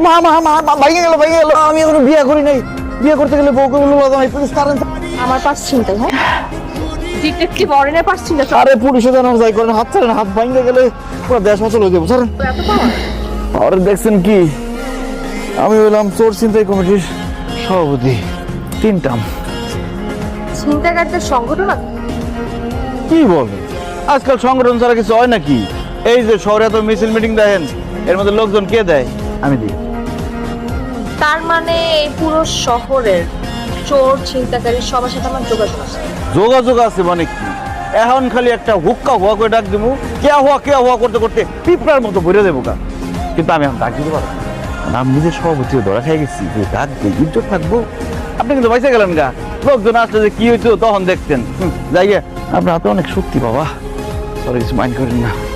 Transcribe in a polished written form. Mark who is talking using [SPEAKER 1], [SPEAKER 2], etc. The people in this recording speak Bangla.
[SPEAKER 1] মা মা মা মা, ভাইগে গেল ভাইগে গেল। আমি এখনো বিয়ে করি নাই, বিয়ে করতে গেলে বউকে বলবো ভাই পুলিশ কারণ।
[SPEAKER 2] আমার পার্স ছিনতাই, হ্যাঁ? ডিটেকটিভ অরেনের পার্স ছিনতাই?
[SPEAKER 1] আরে পুলিশে জানার যাই করেন, হাত ছাড়েন, হাত ভাঙে গেলে পুরো দেশ অচল হয়ে যাবো। ছাড়েন।
[SPEAKER 2] এত পাওয়ার?
[SPEAKER 1] আরে দেখছেন কি, আমি হইলাম চোর ছিনতাই কমিটির সভাপতি, 3 টার্ম।
[SPEAKER 2] ছিনতাইকারীদের সংগঠন আছে?
[SPEAKER 1] কি বলেন, আজকাল সংগঠন ছাড়া কিছু হয় নাকি? এই যে শহরে এত মিছিল মিটিং দেখেন, এর মধ্যে লোকজন কে দেয়? আমি দিই।
[SPEAKER 2] তার মানে এই পুরো শহরের চোর ছিনতাইকারী সবার সাথে আমার যোগাযোগ আছে?
[SPEAKER 1] যোগাযোগ আছে মানে কি, এখন খালি একটা হুক্কা হুয়া করে ডাক দেবো, কে হুয়া করতে করতে পিঁপড়ার মতো ভরে দেবো গা। কিন্তু আমি এখন ডাক দিতে পারবো না, কারণ আমি নিজের সভাপতি ধরা খেয়ে গেছি, যে ডাক দিয়ে ইজ্জত থাকবো। আপনি কিন্তু বাইসে গেলেন গা, লোকজন আসলে যে কি হইতো তখন দেখতেন। যাই গে, আপনার হাতে অনেক শক্তি বাবা, সরি কিছু মাইন্ড করেন না।